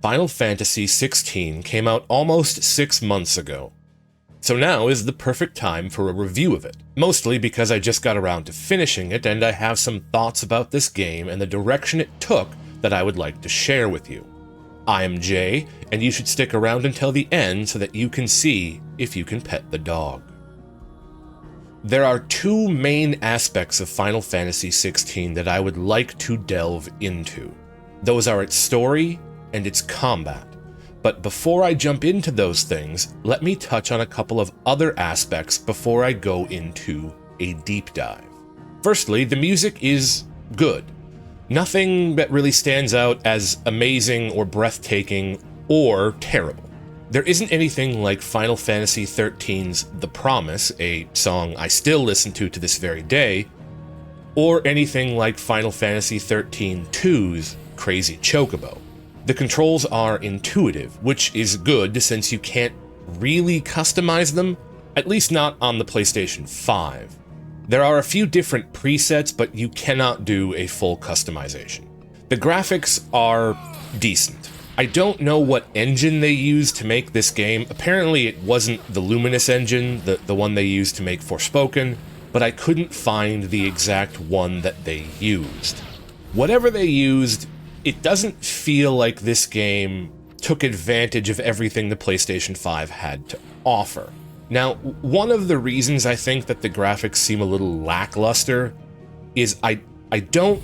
Final Fantasy XVI came out almost 6 months ago. So now is the perfect time for a review of it, mostly because I just got around to finishing it and I have some thoughts about this game and the direction it took that I would like to share with you. I am Jay, and you should stick around until the end so that you can see if you can pet the dog. There are two main aspects of Final Fantasy XVI that I would like to delve into. Those are its story and its combat. But before I jump into those things, let me touch on a couple of other aspects before I go into a deep dive. Firstly, the music is good. Nothing that really stands out as amazing or breathtaking or terrible. There isn't anything like Final Fantasy XIII's The Promise, a song I still listen to this very day, or anything like Final Fantasy XIII-2's Crazy Chocobo. The controls are intuitive, which is good since you can't really customize them, at least not on the PlayStation 5. There are a few different presets, but you cannot do a full customization. The graphics are decent. I don't know what engine they used to make this game. Apparently it wasn't the Luminous engine, the one they used to make Forspoken, but I couldn't find the exact one that they used. Whatever they used, it doesn't feel like this game took advantage of everything the PlayStation 5 had to offer. Now, one of the reasons I think that the graphics seem a little lackluster is I don't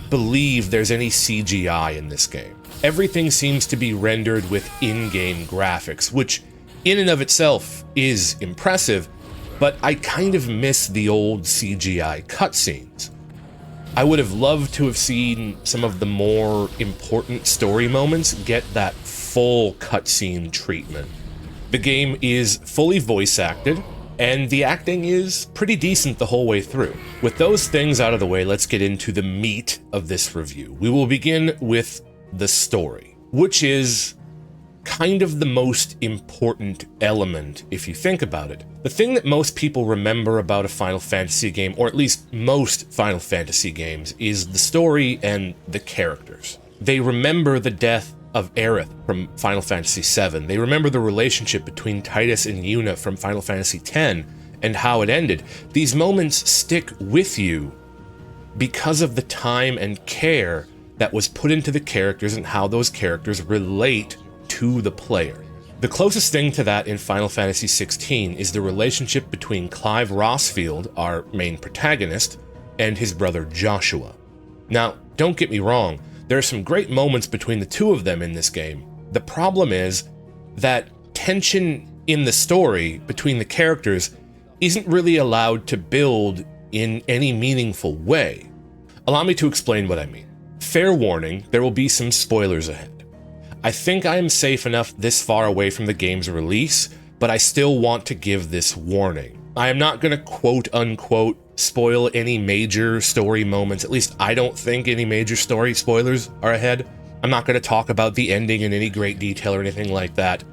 believe there's any CGI in this game. Everything seems to be rendered with in-game graphics, which in and of itself is impressive, but I kind of miss the old CGI cutscenes. I would have loved to have seen some of the more important story moments get that full cutscene treatment. The game is fully voice acted, and the acting is pretty decent the whole way through. With those things out of the way, let's get into the meat of this review. We will begin with the story, which is kind of the most important element if you think about it. The thing that most people remember about a Final Fantasy game, or at least most Final Fantasy games, is the story and the characters. They remember the death of Aerith from Final Fantasy VII. They remember the relationship between Titus and Yuna from Final Fantasy X and how it ended. These moments stick with you because of the time and care that was put into the characters and how those characters relate to the player. The closest thing to that in Final Fantasy XVI is the relationship between Clive Rossfield, our main protagonist, and his brother Joshua. Now, don't get me wrong, there are some great moments between the two of them in this game. The problem is that tension in the story between the characters isn't really allowed to build in any meaningful way. Allow me to explain what I mean. Fair warning, there will be some spoilers ahead. I think I am safe enough this far away from the game's release, but I still want to give this warning. I am not going to quote-unquote spoil any major story moments. At least I don't think any major story spoilers are ahead. I'm not going to talk about the ending in any great detail or anything like that,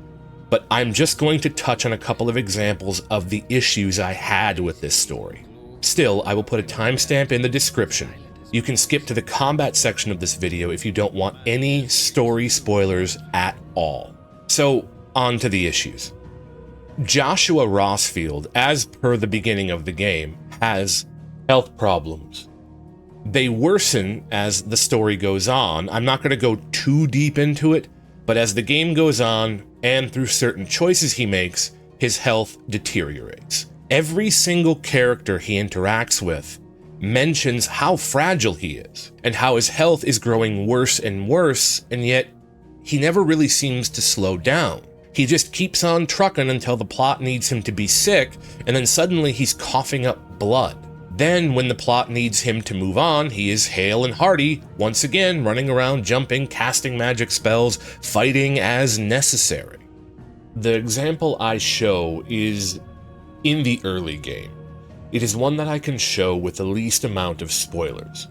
but I'm just going to touch on a couple of examples of the issues I had with this story. Still, I will put a timestamp in the description. You can skip to the combat section of this video if you don't want any story spoilers at all. So, on to the issues. Joshua Rossfield, as per the beginning of the game, has health problems. They worsen as the story goes on. I'm not going to go too deep into it, but as the game goes on, and through certain choices he makes, his health deteriorates. Every single character he interacts with mentions how fragile he is, and how his health is growing worse and worse, and yet he never really seems to slow down. He just keeps on trucking until the plot needs him to be sick, and then suddenly he's coughing up blood. Then, when the plot needs him to move on, he is hale and hearty, once again running around, jumping, casting magic spells, fighting as necessary. The example I show is in the early game. It is one that I can show with the least amount of spoilers.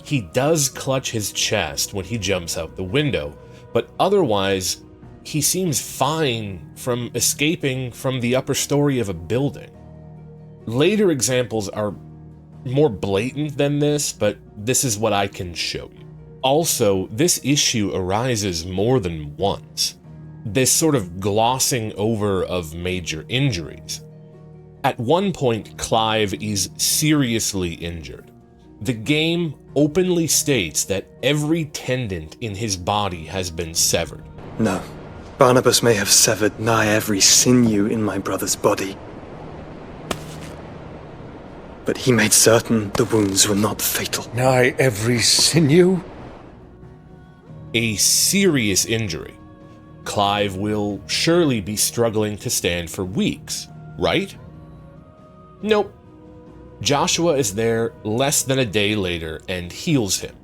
He does clutch his chest when he jumps out the window, but otherwise, he seems fine from escaping from the upper story of a building. Later examples are more blatant than this, but this is what I can show you. Also, this issue arises more than once. This sort of glossing over of major injuries. At one point, Clive is seriously injured. The game openly states that every tendon in his body has been severed. No. Barnabas may have severed nigh every sinew in my brother's body. But he made certain the wounds were not fatal. Nigh every sinew? A serious injury. Clive will surely be struggling to stand for weeks, right? Nope. Joshua is there less than a day later and heals him.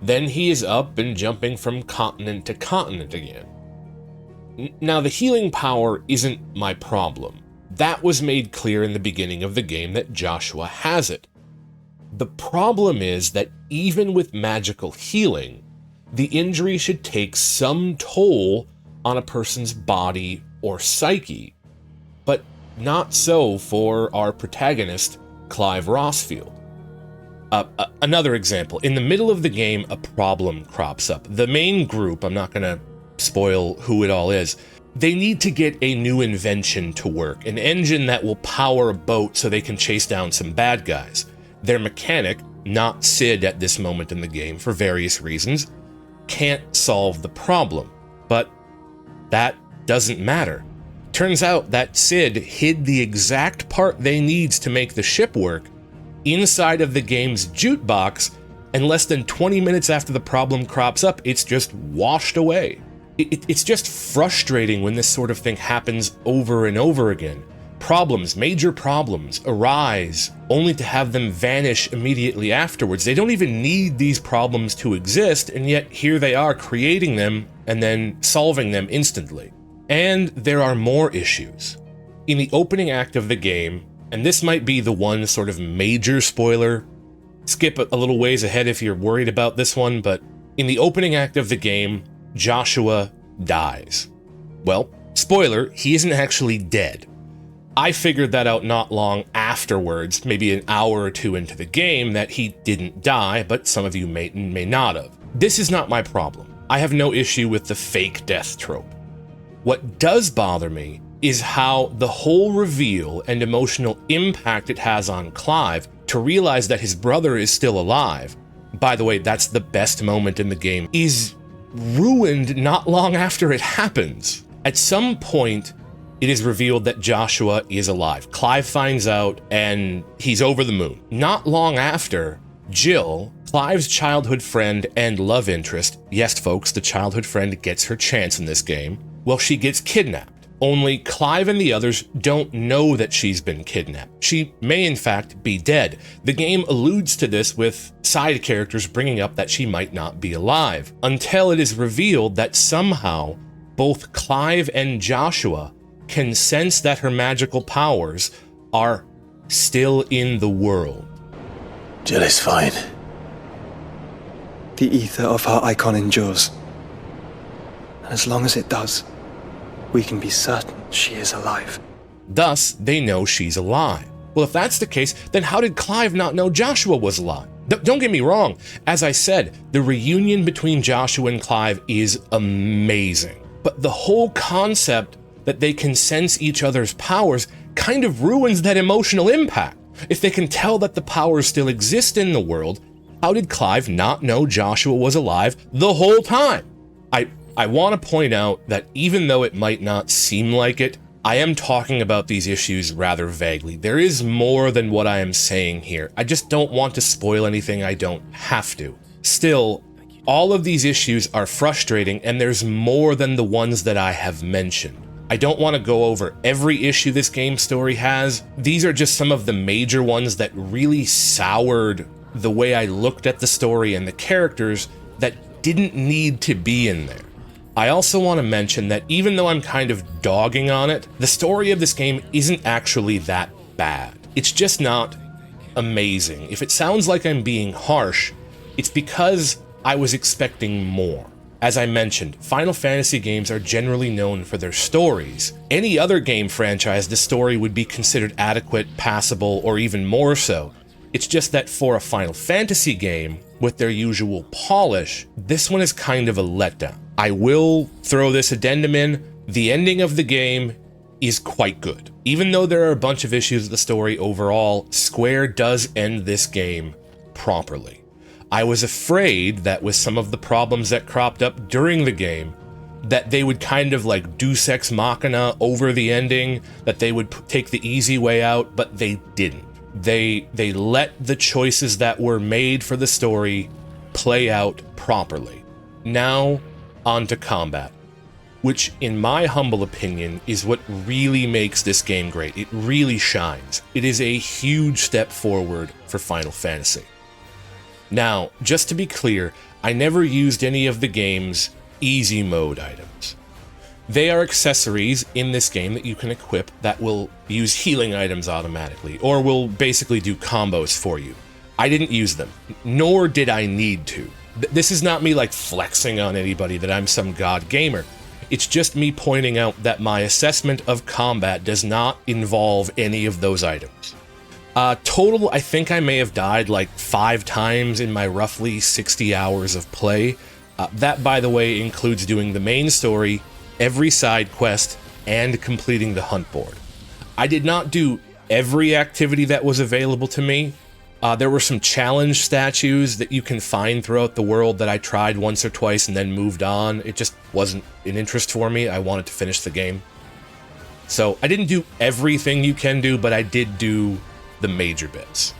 Then he is up and jumping from continent to continent again. Now, the healing power isn't my problem. That was made clear in the beginning of the game that Joshua has it. The problem is that even with magical healing, the injury should take some toll on a person's body or psyche, but not so for our protagonist, Clive Rossfield. Another example, in the middle of the game, a problem crops up. The main group, I'm not going to spoil who it all is, they need to get a new invention to work, an engine that will power a boat so they can chase down some bad guys. Their mechanic, not Sid at this moment in the game for various reasons, can't solve the problem, but that doesn't matter. Turns out that Sid hid the exact part they needs to make the ship work inside of the game's jukebox, and less than 20 minutes after the problem crops up, it's just washed away. It's just frustrating when this sort of thing happens over and over again. Problems, major problems, arise only to have them vanish immediately afterwards. They don't even need these problems to exist, and yet here they are creating them and then solving them instantly. And there are more issues. In the opening act of the game, and this might be the one sort of major spoiler, skip a little ways ahead if you're worried about this one, but in the opening act of the game, Joshua dies. Well, spoiler, he isn't actually dead. I figured that out not long afterwards, maybe an hour or two into the game, that he didn't die, but some of you may not have. This is not my problem. I have no issue with the fake death trope. What does bother me is how the whole reveal and emotional impact it has on Clive to realize that his brother is still alive, by the way, that's the best moment in the game, is ruined not long after it happens. At some point, it is revealed that Joshua is alive. Clive finds out, and he's over the moon. Not long after, Jill, Clive's childhood friend and love interest, yes folks, the childhood friend gets her chance in this game, well, she gets kidnapped. Only Clive and the others don't know that she's been kidnapped. She may in fact be dead. The game alludes to this with side characters bringing up that she might not be alive, until it is revealed that somehow both Clive and Joshua can sense that her magical powers are still in the world. Jill is fine. The ether of her icon endures. And as long as it does, we can be certain she is alive. Thus, they know she's alive. Well, if that's the case, then how did Clive not know Joshua was alive? Don't get me wrong. As I said, the reunion between Joshua and Clive is amazing. But the whole concept that they can sense each other's powers kind of ruins that emotional impact. If they can tell that the powers still exist in the world, how did Clive not know Joshua was alive the whole time? I want to point out that even though it might not seem like it, I am talking about these issues rather vaguely. There is more than what I am saying here. I just don't want to spoil anything I don't have to. Still, all of these issues are frustrating, and there's more than the ones that I have mentioned. I don't want to go over every issue this game story has. These are just some of the major ones that really soured the way I looked at the story and the characters that didn't need to be in there. I also want to mention that even though I'm kind of dogging on it, the story of this game isn't actually that bad. It's just not amazing. If it sounds like I'm being harsh, it's because I was expecting more. As I mentioned, Final Fantasy games are generally known for their stories. Any other game franchise, the story would be considered adequate, passable, or even more so. It's just that for a Final Fantasy game, with their usual polish, this one is kind of a letdown. I will throw this addendum in. The ending of the game is quite good. Even though there are a bunch of issues with the story overall, Square does end this game properly. I was afraid that with some of the problems that cropped up during the game, that they would kind of like Deus Ex Machina over the ending, that they would take the easy way out, but they didn't. They let the choices that were made for the story play out properly. Now, on to combat, which in my humble opinion is what really makes this game great. It really shines. It is a huge step forward for Final Fantasy. Now, just to be clear, I never used any of the game's easy mode items. They are accessories in this game that you can equip that will use healing items automatically, or will basically do combos for you. I didn't use them, nor did I need to. This is not me like flexing on anybody that I'm some god gamer. It's just me pointing out that my assessment of combat does not involve any of those items. Total, I think I may have died like 5 times in my roughly 60 hours of play. That, by the way, includes doing the main story, every side quest, and completing the hunt board. I did not do every activity that was available to me. There were some challenge statues that you can find throughout the world that I tried once or twice and then moved on. It just wasn't an interest for me. I wanted to finish the game. So I didn't do everything you can do, but I did do the major bits.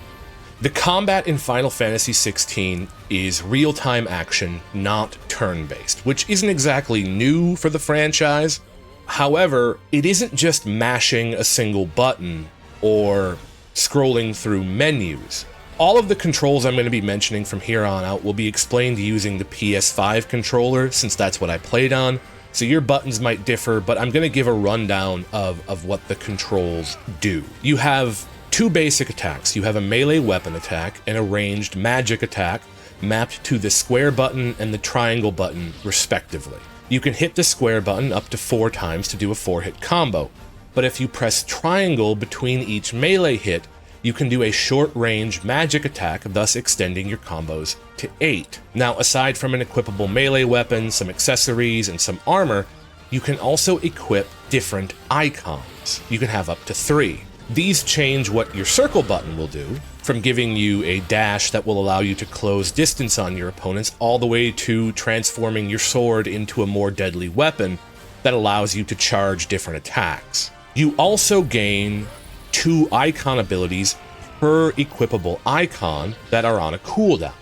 The combat in Final Fantasy XVI is real-time action, not turn-based, which isn't exactly new for the franchise. However, it isn't just mashing a single button or scrolling through menus. All of the controls I'm going to be mentioning from here on out will be explained using the PS5 controller, since that's what I played on, so your buttons might differ, but I'm going to give a rundown of what the controls do. You have 2 basic attacks. You have a melee weapon attack and a ranged magic attack mapped to the square button and the triangle button, respectively. You can hit the square button up to 4 times to do a 4-hit combo, but if you press triangle between each melee hit, you can do a short-range magic attack, thus extending your combos to 8. Now, aside from an equipable melee weapon, some accessories, and some armor, you can also equip different icons. You can have up to 3. These change what your circle button will do, from giving you a dash that will allow you to close distance on your opponents, all the way to transforming your sword into a more deadly weapon that allows you to charge different attacks. You also gain 2 icon abilities per equipable icon that are on a cooldown.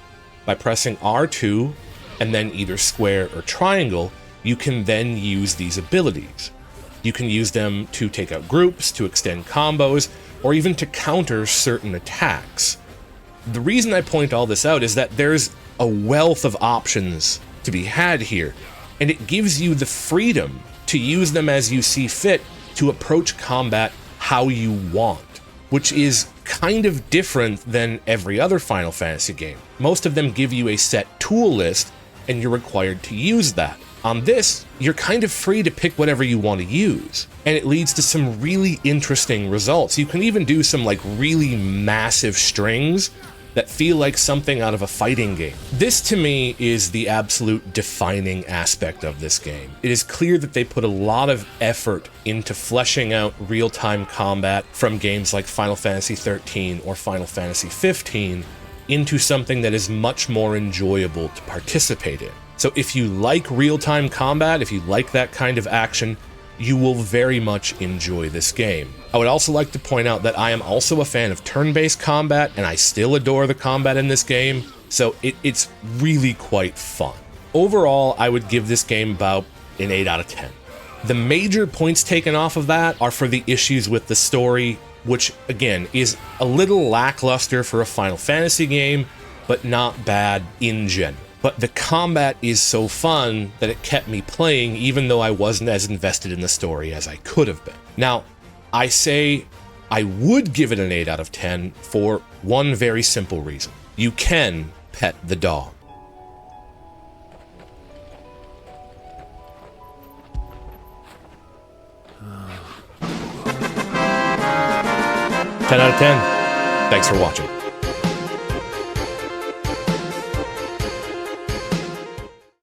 By pressing R2 and then either square or triangle, you can then use these abilities. You can use them to take out groups, to extend combos, or even to counter certain attacks. The reason I point all this out is that there's a wealth of options to be had here, and it gives you the freedom to use them as you see fit to approach combat how you want, which is kind of different than every other Final Fantasy game. Most of them give you a set tool list, and you're required to use that. On this, you're kind of free to pick whatever you want to use, and it leads to some really interesting results. You can even do some like really massive strings that feel like something out of a fighting game. This to me is the absolute defining aspect of this game. It is clear that they put a lot of effort into fleshing out real-time combat from games like Final Fantasy XIII or Final Fantasy XV into something that is much more enjoyable to participate in. So if you like real-time combat, if you like that kind of action, you will very much enjoy this game. I would also like to point out that I am also a fan of turn-based combat, and I still adore the combat in this game, so it's really quite fun. Overall, I would give this game about an 8 out of 10. The major points taken off of that are for the issues with the story, which, again, is a little lackluster for a Final Fantasy game, but not bad in general. But the combat is so fun that it kept me playing even though I wasn't as invested in the story as I could have been. Now, I say I would give it an 8 out of 10 for one very simple reason. You can pet the dog. "10 out of 10. Thanks for watching.